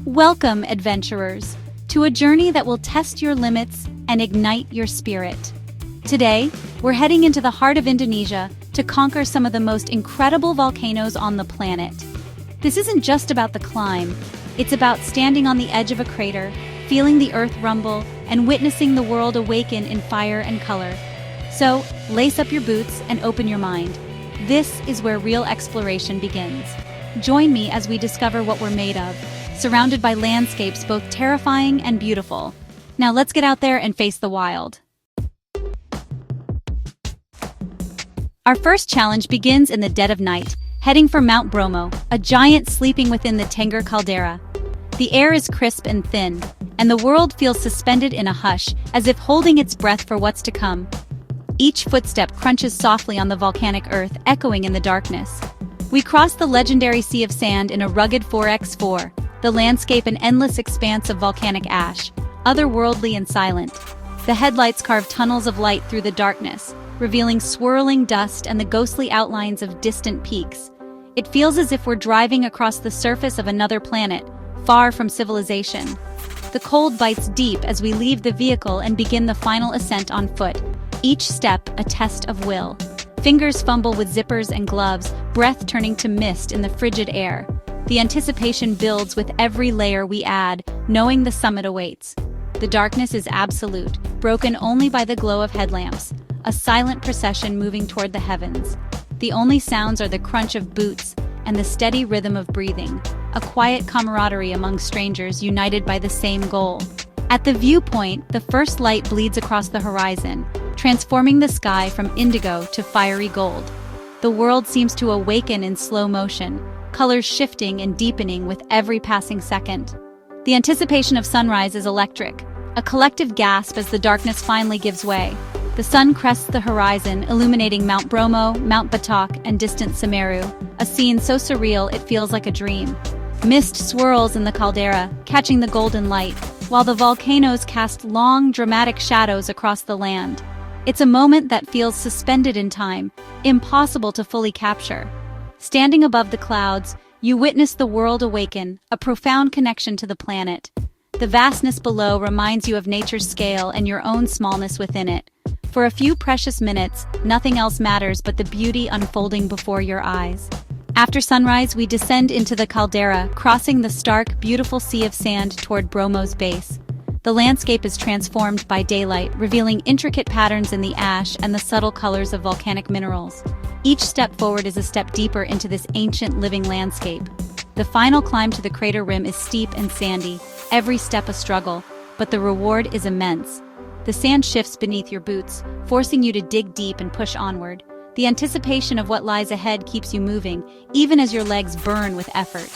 Welcome, adventurers, to a journey that will test your limits and ignite your spirit. Today, we're heading into the heart of Indonesia to conquer some of the most incredible volcanoes on the planet. This isn't just about the climb, it's about standing on the edge of a crater, feeling the earth rumble, and witnessing the world awaken in fire and color. So, lace up your boots and open your mind. This is where real exploration begins. Join me as we discover what we're made of, surrounded by landscapes both terrifying and beautiful. Now let's get out there and face the wild. Our first challenge begins in the dead of night, heading for Mount Bromo, a giant sleeping within the Tengger caldera. The air is crisp and thin, and the world feels suspended in a hush, as if holding its breath for what's to come. Each footstep crunches softly on the volcanic earth, echoing in the darkness. We cross the legendary Sea of Sand in a rugged 4x4, the landscape an endless expanse of volcanic ash, otherworldly and silent. The headlights carve tunnels of light through the darkness, revealing swirling dust and the ghostly outlines of distant peaks. It feels as if we're driving across the surface of another planet, far from civilization. The cold bites deep as we leave the vehicle and begin the final ascent on foot, each step a test of will. Fingers fumble with zippers and gloves, breath turning to mist in the frigid air. The anticipation builds with every layer we add, knowing the summit awaits. The darkness is absolute, broken only by the glow of headlamps, a silent procession moving toward the heavens. The only sounds are the crunch of boots and the steady rhythm of breathing, a quiet camaraderie among strangers united by the same goal. At the viewpoint, the first light bleeds across the horizon, transforming the sky from indigo to fiery gold. The world seems to awaken in slow motion, colors shifting and deepening with every passing second. The anticipation of sunrise is electric, a collective gasp as the darkness finally gives way. The sun crests the horizon, illuminating Mount Bromo, Mount Batok, and distant Semeru, a scene so surreal it feels like a dream. Mist swirls in the caldera, catching the golden light, while the volcanoes cast long, dramatic shadows across the land. It's a moment that feels suspended in time, impossible to fully capture. Standing above the clouds, you witness the world awaken, a profound connection to the planet. The vastness below reminds you of nature's scale and your own smallness within it. For a few precious minutes, nothing else matters but the beauty unfolding before your eyes. After sunrise, we descend into the caldera, crossing the stark, beautiful Sea of Sand toward Bromo's base. The landscape is transformed by daylight, revealing intricate patterns in the ash and the subtle colors of volcanic minerals. Each step forward is a step deeper into this ancient living landscape. The final climb to the crater rim is steep and sandy, every step a struggle, but the reward is immense. The sand shifts beneath your boots, forcing you to dig deep and push onward. The anticipation of what lies ahead keeps you moving, even as your legs burn with effort.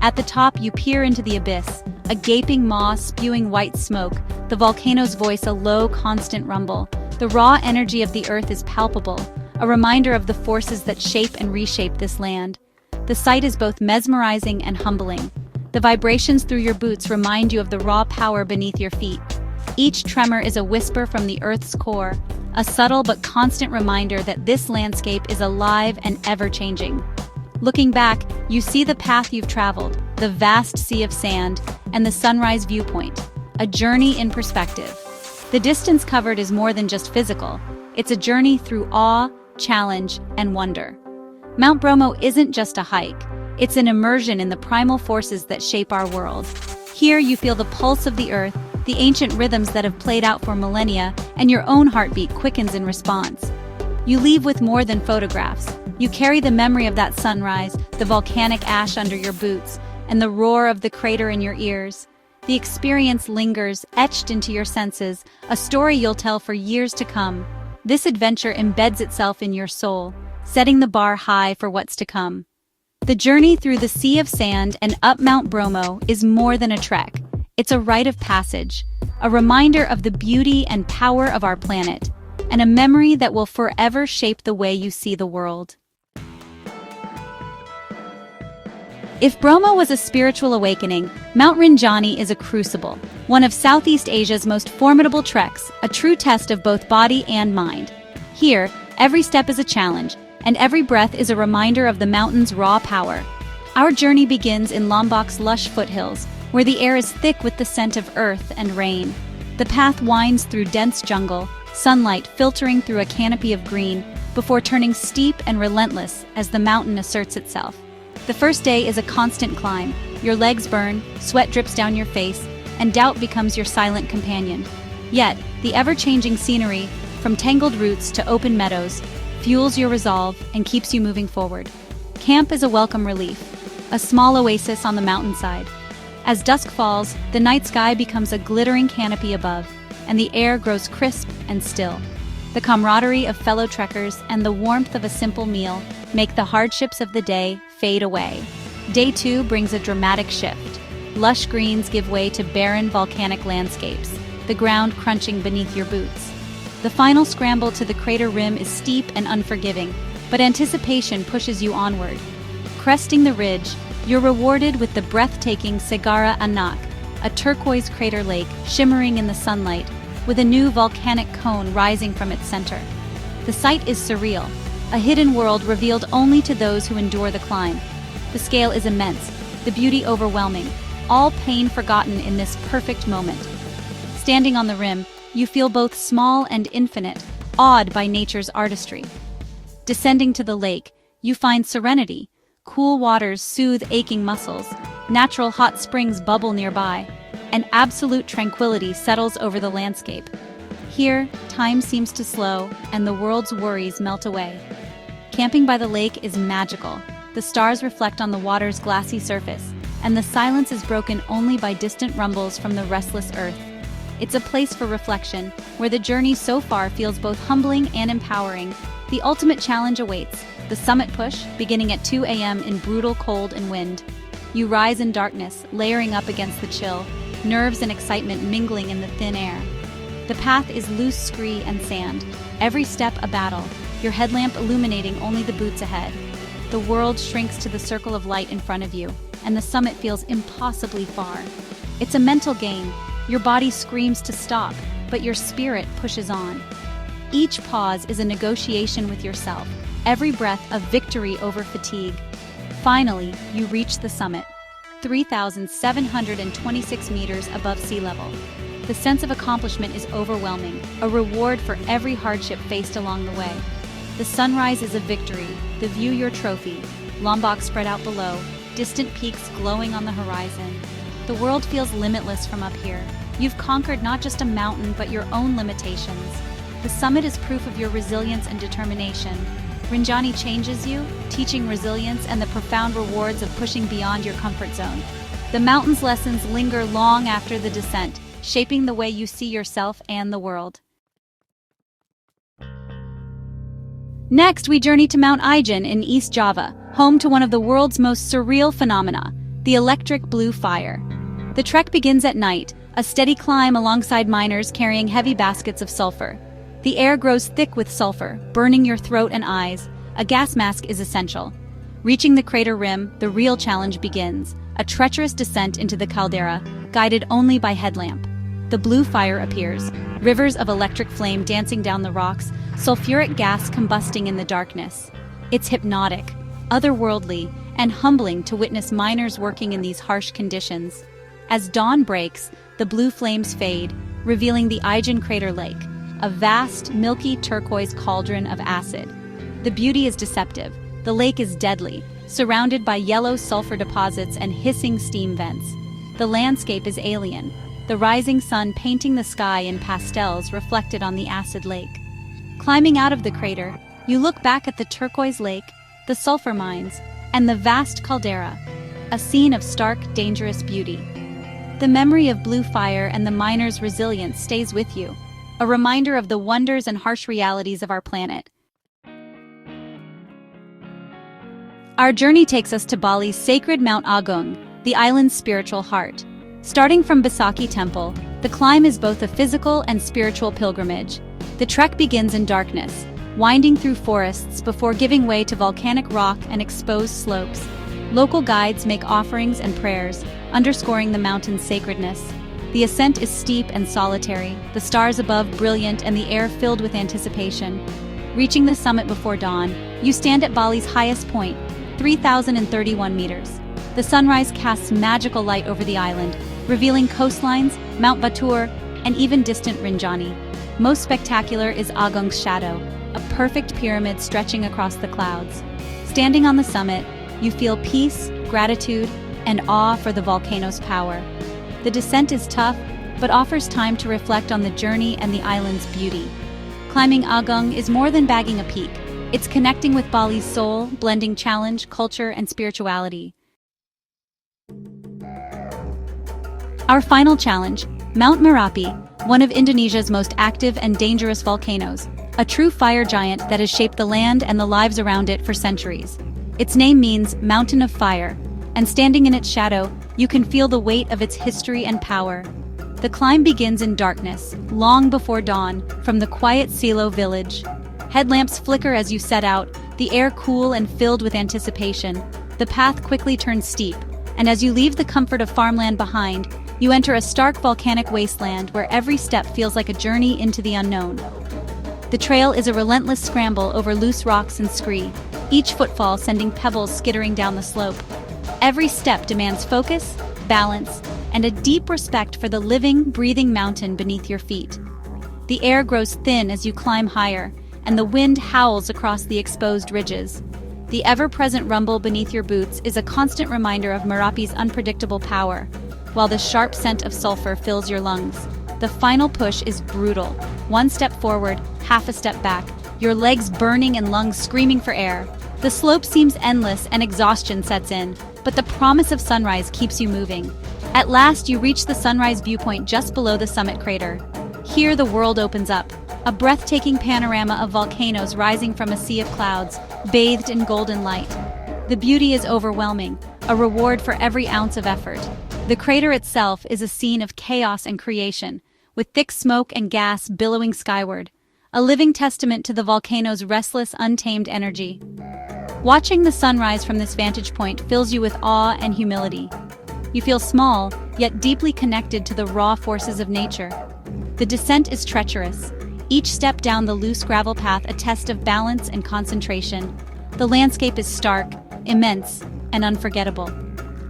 At the top, you peer into the abyss, a gaping maw spewing white smoke, the volcano's voice a low, constant rumble. The raw energy of the earth is palpable, a reminder of the forces that shape and reshape this land. The sight is both mesmerizing and humbling. The vibrations through your boots remind you of the raw power beneath your feet. Each tremor is a whisper from the earth's core, a subtle but constant reminder that this landscape is alive and ever-changing. Looking back, you see the path you've traveled, the vast sea of sand, and the sunrise viewpoint, a journey in perspective. The distance covered is more than just physical. It's a journey through awe, challenge, and wonder. Mount Bromo isn't just a hike. It's an immersion in the primal forces that shape our world. Here you feel the pulse of the earth, the ancient rhythms that have played out for millennia, and your own heartbeat quickens in response. You leave with more than photographs. You carry the memory of that sunrise, the volcanic ash under your boots, and the roar of the crater in your ears. The experience lingers, etched into your senses, a story you'll tell for years to come. This adventure embeds itself in your soul, setting the bar high for what's to come. The journey through the Sea of Sand and up Mount Bromo is more than a trek. It's a rite of passage, a reminder of the beauty and power of our planet, and a memory that will forever shape the way you see the world. If Bromo was a spiritual awakening, Mount Rinjani is a crucible, one of Southeast Asia's most formidable treks, a true test of both body and mind. Here, every step is a challenge, and every breath is a reminder of the mountain's raw power. Our journey begins in Lombok's lush foothills, where the air is thick with the scent of earth and rain. The path winds through dense jungle, sunlight filtering through a canopy of green, before turning steep and relentless as the mountain asserts itself. The first day is a constant climb. Your legs burn, sweat drips down your face, and doubt becomes your silent companion. Yet, the ever-changing scenery, from tangled roots to open meadows, fuels your resolve and keeps you moving forward. Camp is a welcome relief, a small oasis on the mountainside. As dusk falls, the night sky becomes a glittering canopy above, and the air grows crisp and still. The camaraderie of fellow trekkers and the warmth of a simple meal make the hardships of the day fade away. Day 2 brings a dramatic shift. Lush greens give way to barren volcanic landscapes, the ground crunching beneath your boots. The final scramble to the crater rim is steep and unforgiving, but anticipation pushes you onward. Cresting the ridge, you're rewarded with the breathtaking Segara Anak, a turquoise crater lake shimmering in the sunlight, with a new volcanic cone rising from its center. The sight is surreal, a hidden world revealed only to those who endure the climb. The scale is immense, the beauty overwhelming, all pain forgotten in this perfect moment. Standing on the rim, you feel both small and infinite, awed by nature's artistry. Descending to the lake, you find serenity. Cool waters soothe aching muscles, natural hot springs bubble nearby, and absolute tranquility settles over the landscape. Here, time seems to slow, and the world's worries melt away. Camping by the lake is magical. The stars reflect on the water's glassy surface, and the silence is broken only by distant rumbles from the restless earth. It's a place for reflection, where the journey so far feels both humbling and empowering. The ultimate challenge awaits, the summit push, beginning at 2 a.m. in brutal cold and wind. You rise in darkness, layering up against the chill, nerves and excitement mingling in the thin air. The path is loose scree and sand, every step a battle, your headlamp illuminating only the boots ahead. The world shrinks to the circle of light in front of you, and the summit feels impossibly far. It's a mental game. Your body screams to stop, but your spirit pushes on. Each pause is a negotiation with yourself, every breath a victory over fatigue. Finally, you reach the summit, 3,726 meters above sea level. The sense of accomplishment is overwhelming, a reward for every hardship faced along the way. The sunrise is a victory, the view your trophy, Lombok spread out below, distant peaks glowing on the horizon. The world feels limitless from up here. You've conquered not just a mountain, but your own limitations. The summit is proof of your resilience and determination. Rinjani changes you, teaching resilience and the profound rewards of pushing beyond your comfort zone. The mountain's lessons linger long after the descent, shaping the way you see yourself and the world. Next, we journey to Mount Ijen in East Java, home to one of the world's most surreal phenomena, the electric blue fire. The trek begins at night, a steady climb alongside miners carrying heavy baskets of sulfur. The air grows thick with sulfur, burning your throat and eyes. A gas mask is essential. Reaching the crater rim, the real challenge begins, a treacherous descent into the caldera, guided only by headlamp. The blue fire appears, rivers of electric flame dancing down the rocks, sulfuric gas combusting in the darkness. It's hypnotic, otherworldly, and humbling to witness miners working in these harsh conditions. As dawn breaks, the blue flames fade, revealing the Ijen crater lake, a vast, milky turquoise cauldron of acid. The beauty is deceptive. The lake is deadly, surrounded by yellow sulfur deposits and hissing steam vents. The landscape is alien, the rising sun painting the sky in pastels reflected on the acid lake. Climbing out of the crater, you look back at the turquoise lake, the sulfur mines, and the vast caldera, a scene of stark, dangerous beauty. The memory of blue fire and the miners' resilience stays with you, a reminder of the wonders and harsh realities of our planet. Our journey takes us to Bali's sacred Mount Agung, the island's spiritual heart. Starting from Besaki Temple, the climb is both a physical and spiritual pilgrimage. The trek begins in darkness, winding through forests before giving way to volcanic rock and exposed slopes. Local guides make offerings and prayers, underscoring the mountain's sacredness. The ascent is steep and solitary, the stars above brilliant and the air filled with anticipation. Reaching the summit before dawn, you stand at Bali's highest point, 3,031 meters. The sunrise casts magical light over the island, revealing coastlines, Mount Batur, and even distant Rinjani. Most spectacular is Agung's shadow, a perfect pyramid stretching across the clouds. Standing on the summit, you feel peace, gratitude, and awe for the volcano's power. The descent is tough, but offers time to reflect on the journey and the island's beauty. Climbing Agung is more than bagging a peak. It's connecting with Bali's soul, blending challenge, culture, and spirituality. Our final challenge, Mount Merapi, one of Indonesia's most active and dangerous volcanoes, a true fire giant that has shaped the land and the lives around it for centuries. Its name means Mountain of Fire, and standing in its shadow, you can feel the weight of its history and power. The climb begins in darkness, long before dawn, from the quiet Silo village. Headlamps flicker as you set out, the air cool and filled with anticipation. The path quickly turns steep, and as you leave the comfort of farmland behind, you enter a stark volcanic wasteland where every step feels like a journey into the unknown. The trail is a relentless scramble over loose rocks and scree, each footfall sending pebbles skittering down the slope. Every step demands focus, balance, and a deep respect for the living, breathing mountain beneath your feet. The air grows thin as you climb higher, and the wind howls across the exposed ridges. The ever-present rumble beneath your boots is a constant reminder of Merapi's unpredictable power, while the sharp scent of sulfur fills your lungs. The final push is brutal. One step forward, half a step back, your legs burning and lungs screaming for air. The slope seems endless and exhaustion sets in, but the promise of sunrise keeps you moving. At last, you reach the sunrise viewpoint just below the summit crater. Here, the world opens up, a breathtaking panorama of volcanoes rising from a sea of clouds, bathed in golden light. The beauty is overwhelming, a reward for every ounce of effort. The crater itself is a scene of chaos and creation, with thick smoke and gas billowing skyward, a living testament to the volcano's restless, untamed energy. Watching the sunrise from this vantage point fills you with awe and humility. You feel small, yet deeply connected to the raw forces of nature. The descent is treacherous, each step down the loose gravel path a test of balance and concentration. The landscape is stark, immense, and unforgettable.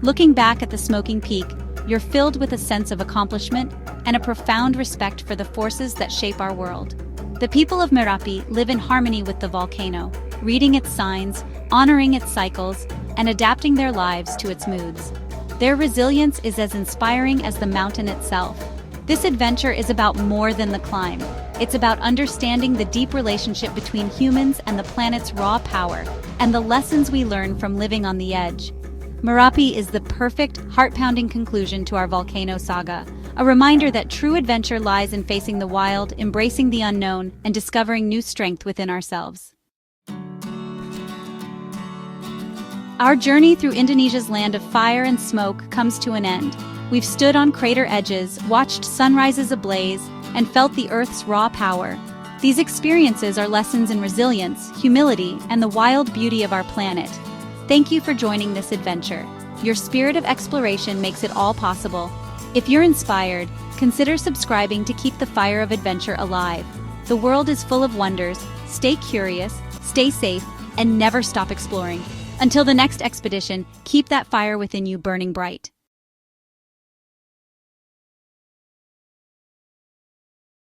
Looking back at the smoking peak, you're filled with a sense of accomplishment and a profound respect for the forces that shape our world. The people of Merapi live in harmony with the volcano, reading its signs, honoring its cycles, and adapting their lives to its moods. Their resilience is as inspiring as the mountain itself. This adventure is about more than the climb. It's about understanding the deep relationship between humans and the planet's raw power, and the lessons we learn from living on the edge. Merapi is the perfect, heart-pounding conclusion to our volcano saga, a reminder that true adventure lies in facing the wild, embracing the unknown, and discovering new strength within ourselves. Our journey through Indonesia's land of fire and smoke comes to an end. We've stood on crater edges, watched sunrises ablaze, and felt the Earth's raw power. These experiences are lessons in resilience, humility, and the wild beauty of our planet. Thank you for joining this adventure. Your spirit of exploration makes it all possible. If you're inspired, consider subscribing to keep the fire of adventure alive. The world is full of wonders. Stay curious, stay safe, and never stop exploring. Until the next expedition, keep that fire within you burning bright.